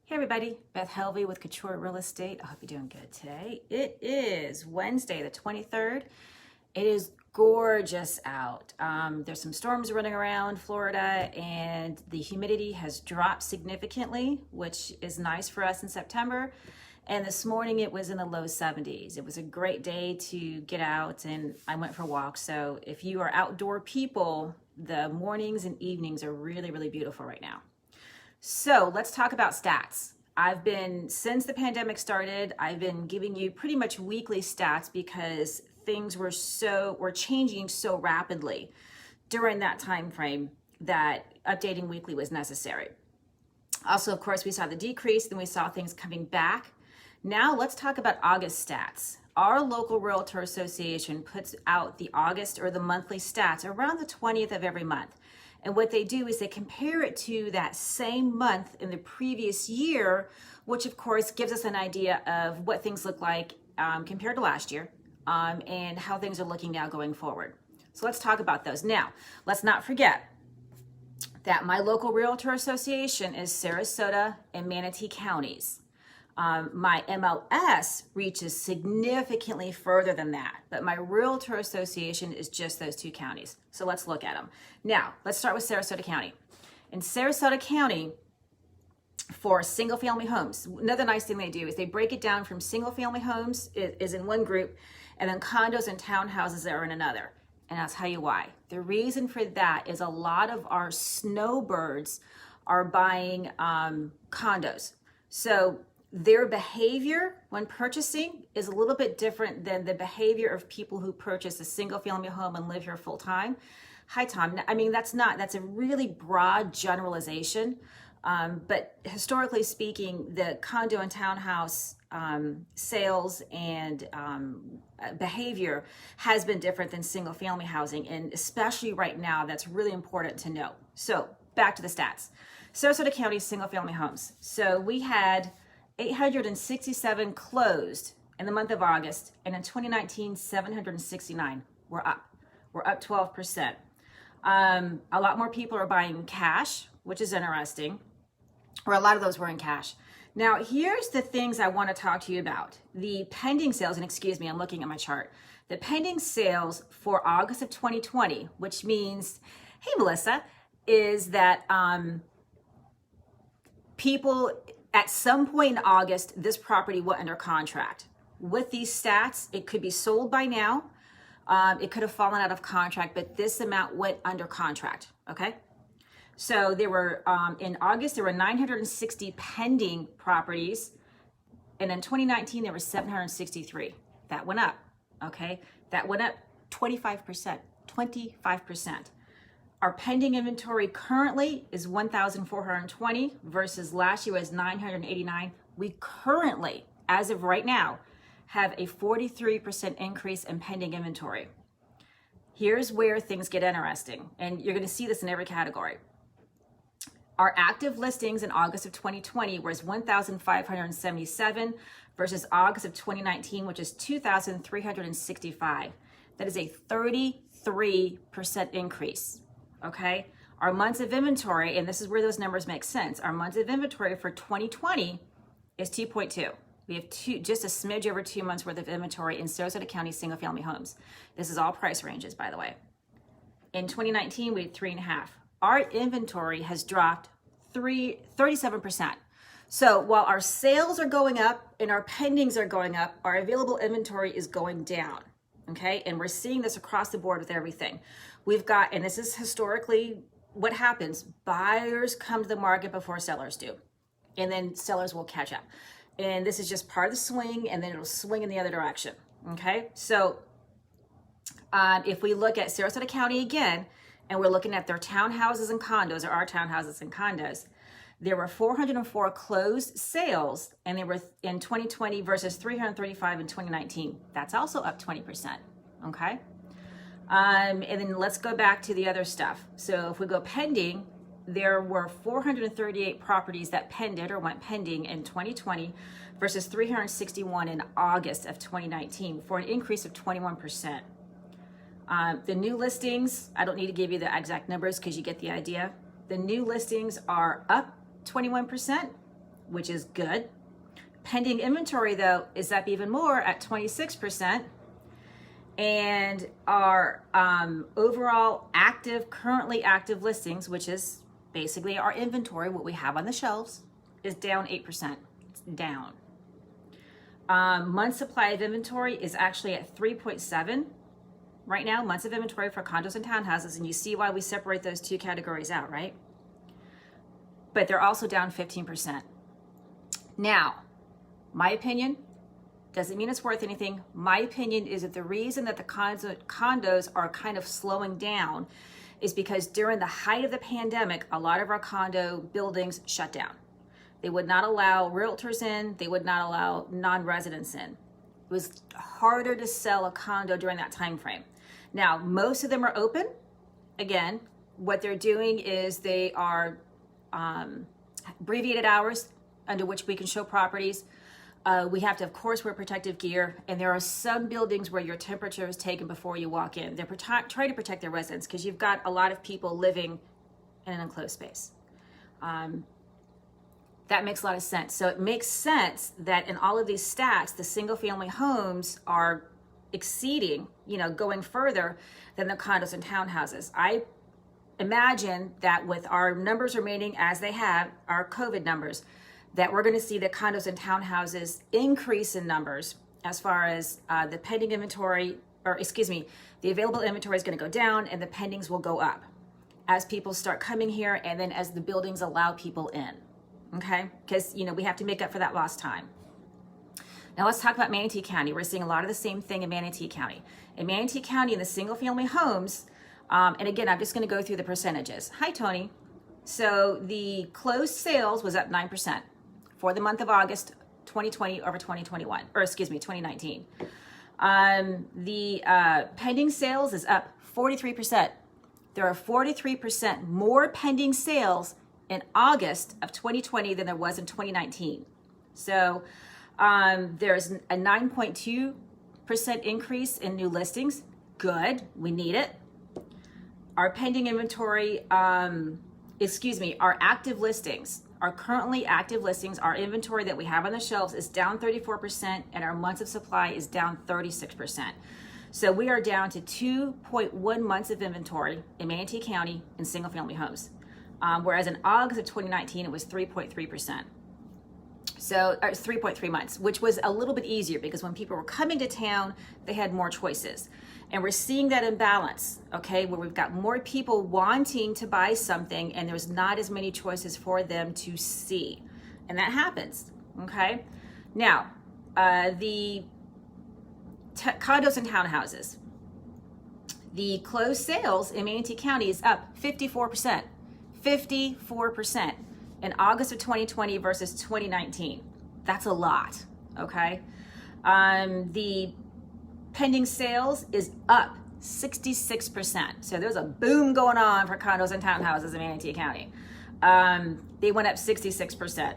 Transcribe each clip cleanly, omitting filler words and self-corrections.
Hey everybody, Beth Helvey with Couture Real Estate. I hope you're doing good today. It is Wednesday the 23rd. It is gorgeous out. There's some storms running around Florida and the humidity has dropped significantly, which is nice for us in September. And this morning it was in the low 70s. It was a great day to get out and I went for walks. So if you are outdoor people, the mornings and evenings are really, really beautiful right now. So let's talk about stats. Since the pandemic started, I've been giving you pretty much weekly stats because things were changing so rapidly during that time frame that updating weekly was necessary. Also, of course, we saw the decrease, then we saw things coming back. Now let's talk about August stats. Our local Realtor Association puts out the August or the monthly stats around the 20th of every month. And what they do is they compare it to that same month in the previous year, which of course gives us an idea of what things look like compared to last year and how things are looking now going forward. So let's talk about those. Now, let's not forget that my local Realtor Association is Sarasota and Manatee counties. My MLS reaches significantly further than that, but my Realtor Association is just those two counties. So let's look at them. Now, let's start with Sarasota County. In Sarasota County, for single family homes, another nice thing they do is they break it down from single family homes is in one group, and then condos and townhouses are in another. And I'll tell you why. The reason for that is a lot of our snowbirds are buying condos. So their behavior when purchasing is a little bit different than the behavior of people who purchase a single family home and live here full time. Hi, Tom. I mean, that's a really broad generalization. But historically speaking, the condo and townhouse sales and behavior has been different than single family housing. And especially right now, that's really important to know. So back to the stats. Sarasota County single family homes. So we had 867 closed in the month of August, and in 2019, 769. We're up 12%. A lot more people are buying cash, which is interesting, or a lot of those were in cash. Now, here's the things I want to talk to you about. The pending sales, and excuse me, I'm looking at my chart. The pending sales for August of 2020, which means, hey, Melissa, is that people at some point in August, this property went under contract. With these stats, it could be sold by now. It could have fallen out of contract, but this amount went under contract, okay? So there were, in August, there were 960 pending properties. And in 2019, there were 763. That went up, okay? That went up 25%, 25%. Our pending inventory currently is 1,420 versus last year was 989. We currently, as of right now, have a 43% increase in pending inventory. Here's where things get interesting, and you're going to see this in every category. Our active listings in August of 2020 was 1,577 versus August of 2019, which is 2,365. That is a 33% increase. Okay, our months of inventory, and this is where those numbers make sense. Our months of inventory for 2020 is 2.2. We have just a smidge over 2 months worth of inventory in Sarasota County single family homes. This is all price ranges, by the way. In 2019, we had 3.5. Our inventory has dropped 37%. So while our sales are going up and our pendings are going up, our available inventory is going down. Okay, and we're seeing this across the board with everything. We've got, and this is historically what happens, buyers come to the market before sellers do, and then sellers will catch up. And this is just part of the swing, and then it'll swing in the other direction. Okay, so if we look at Sarasota County again, and we're looking at their townhouses and condos, or our townhouses and condos, there were 404 closed sales, and they were in 2020 versus 335 in 2019. That's also up 20%, okay? And then let's go back to the other stuff. So if we go pending, there were 438 properties that pended or went pending in 2020 versus 361 in August of 2019 for an increase of 21%. The new listings, I don't need to give you the exact numbers because you get the idea. The new listings are up 21%, which is good. Pending inventory, though, is up even more at 26%. And our overall currently active listings, which is basically our inventory, what we have on the shelves, is down 8%. It's down. Month supply of inventory is actually at 3.7 right now, months of inventory for condos and townhouses, and you see why we separate those two categories out, right? But they're also down 15%. Now, my opinion, doesn't mean it's worth anything. My opinion is that the reason that the condos are kind of slowing down is because during the height of the pandemic, a lot of our condo buildings shut down. They would not allow realtors in, they would not allow non-residents in. It was harder to sell a condo during that time frame. Now, most of them are open. Again, what they're doing is they are abbreviated hours under which we can show properties. We have to, of course, wear protective gear, and there are some buildings where your temperature is taken before you walk in. They're trying to protect their residents because you've got a lot of people living in an enclosed space. That makes a lot of sense. So it makes sense that in all of these stats, the single-family homes are exceeding, going further than the condos and townhouses. I imagine that with our numbers remaining as they have, our COVID numbers, that we're going to see the condos and townhouses increase in numbers as far as the pending inventory, the available inventory is going to go down and the pendings will go up as people start coming here and then as the buildings allow people in, okay? Because, we have to make up for that lost time. Now let's talk about Manatee County. We're seeing a lot of the same thing in Manatee County. In Manatee County, in the single-family homes, and again, I'm just going to go through the percentages. Hi, Tony. So the closed sales was up 9%. For the month of August 2020 over 2019. The pending sales is up 43%. There are 43% more pending sales in August of 2020 than there was in 2019. So there's a 9.2% increase in new listings. Good, we need it. Our pending inventory, our active listings, our currently active listings, our inventory that we have on the shelves is down 34% and our months of supply is down 36%. So we are down to 2.1 months of inventory in Manatee County in single family homes. Whereas in August of 2019, it was 3.3%. So it's 3.3 months, which was a little bit easier because when people were coming to town, they had more choices. And we're seeing that imbalance, okay, where we've got more people wanting to buy something and there's not as many choices for them to see. And that happens, okay? Now, the condos and townhouses. The closed sales in Manatee County is up 54%. 54% in August of 2020 versus 2019. That's a lot, okay? The pending sales is up 66%. So there's a boom going on for condos and townhouses in Manatee County. They went up 66%.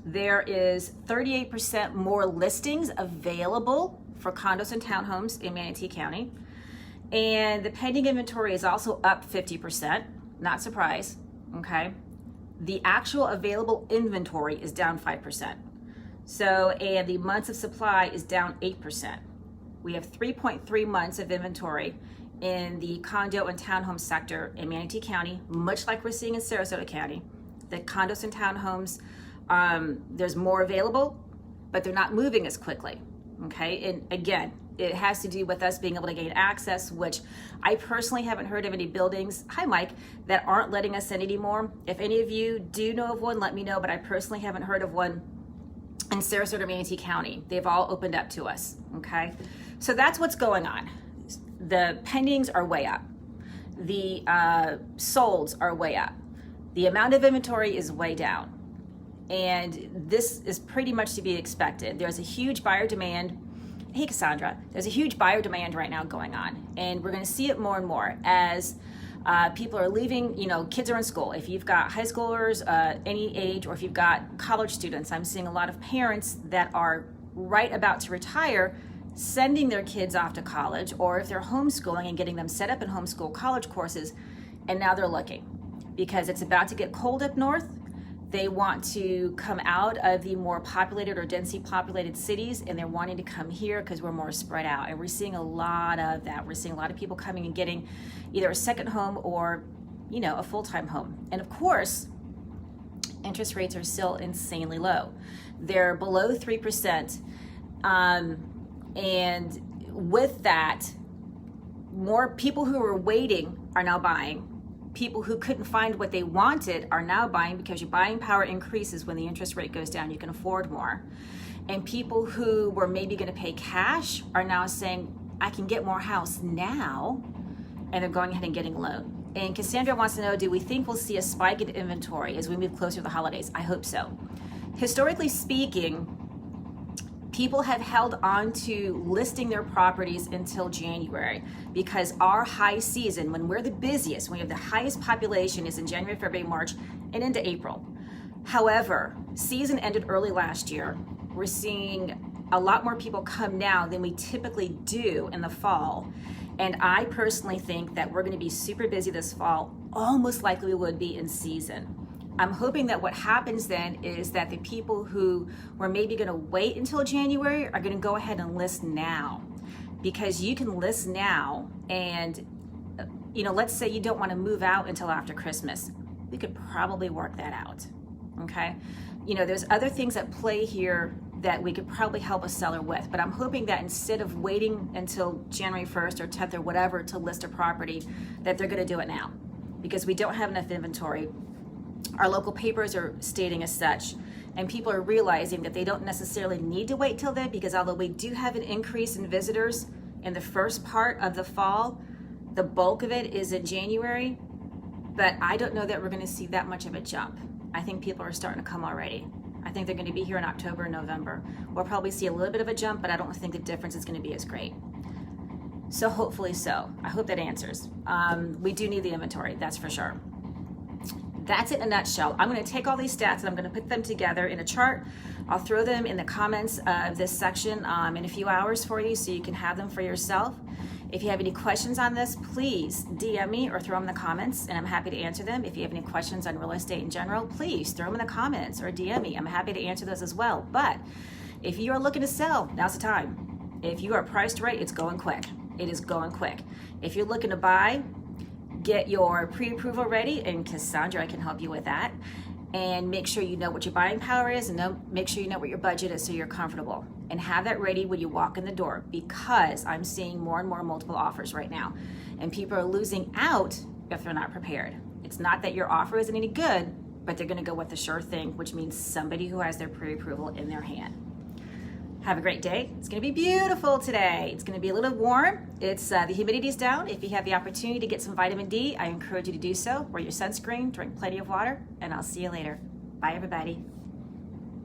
There is 38% more listings available for condos and townhomes in Manatee County. And the pending inventory is also up 50%, not surprised, okay? The actual available inventory is down 5%. So, and the months of supply is down 8%. We have 3.3 months of inventory in the condo and townhome sector in Manatee County, much like we're seeing in Sarasota County. The condos and townhomes, there's more available, but they're not moving as quickly, okay? And again, it has to do with us being able to gain access, which I personally haven't heard of any buildings, hi Mike, that aren't letting us in anymore. If any of you do know of one, let me know, but I personally haven't heard of one in Sarasota, Manatee County. They've all opened up to us, okay? So that's what's going on. The pendings are way up. The solds are way up. The amount of inventory is way down. And this is pretty much to be expected. There's a huge buyer demand. Hey, Cassandra, there's a huge buyer demand right now going on. And we're going to see it more and more as people are leaving, kids are in school. If you've got high schoolers, any age, or if you've got college students, I'm seeing a lot of parents that are right about to retire sending their kids off to college, or if they're homeschooling and getting them set up in homeschool college courses, and now they're looking because it's about to get cold up north. They want to come out of the more populated or densely populated cities, and they're wanting to come here because we're more spread out. And we're seeing a lot of that. We're seeing a lot of people coming and getting either a second home or, you know, a full-time home. And of course, interest rates are still insanely low. They're below 3%. And with that, more people who were waiting are now buying. People who couldn't find what they wanted are now buying because your buying power increases when the interest rate goes down. You can afford more. And people who were maybe going to pay cash are now saying, I can get more house now, and they're going ahead and getting a loan. And Cassandra wants to know, do we think we'll see a spike in inventory as we move closer to the holidays? I hope so. Historically speaking, people have held on to listing their properties until January because our high season, when we're the busiest, when we have the highest population, is in January, February, March, and into April. However, season ended early last year. We're seeing a lot more people come now than we typically do in the fall. And I personally think that we're going to be super busy this fall, almost like we would be in season. I'm hoping that what happens then is that the people who were maybe going to wait until January are going to go ahead and list now, because you can list now. And, you know, let's say you don't want to move out until after Christmas. We could probably work that out. Okay. You know, there's other things at play here that we could probably help a seller with, but I'm hoping that instead of waiting until January 1st or 10th or whatever to list a property, that they're going to do it now, because we don't have enough inventory. Our local papers are stating as such, and people are realizing that they don't necessarily need to wait till then, because although we do have an increase in visitors in the first part of the fall, the bulk of it is in January, but I don't know that we're going to see that much of a jump. I think people are starting to come already. I think they're going to be here in October and November. We'll probably see a little bit of a jump, but I don't think the difference is going to be as great. So hopefully so. I hope that answers. We do need the inventory, that's for sure. That's it in a nutshell. I'm going to take all these stats and I'm going to put them together in a chart. I'll throw them in the comments of this section in a few hours for you so you can have them for yourself. If you have any questions on this, please DM me or throw them in the comments, and I'm happy to answer them. If you have any questions on real estate in general, please throw them in the comments or DM me. I'm happy to answer those as well. But if you are looking to sell, now's the time. If you are priced right, it's going quick. It is going quick. If you're looking to buy, get your pre-approval ready, and Cassandra can help you with that. And make sure you know what your buying power is, and make sure you know what your budget is so you're comfortable. And have that ready when you walk in the door, because I'm seeing more and more multiple offers right now. And people are losing out if they're not prepared. It's not that your offer isn't any good, but they're gonna go with the sure thing, which means somebody who has their pre-approval in their hand. Have a great day. It's going to be beautiful today. It's going to be a little warm. It's the humidity's down. If you have the opportunity to get some vitamin D, I encourage you to do so. Wear your sunscreen, drink plenty of water, and I'll see you later. Bye, everybody.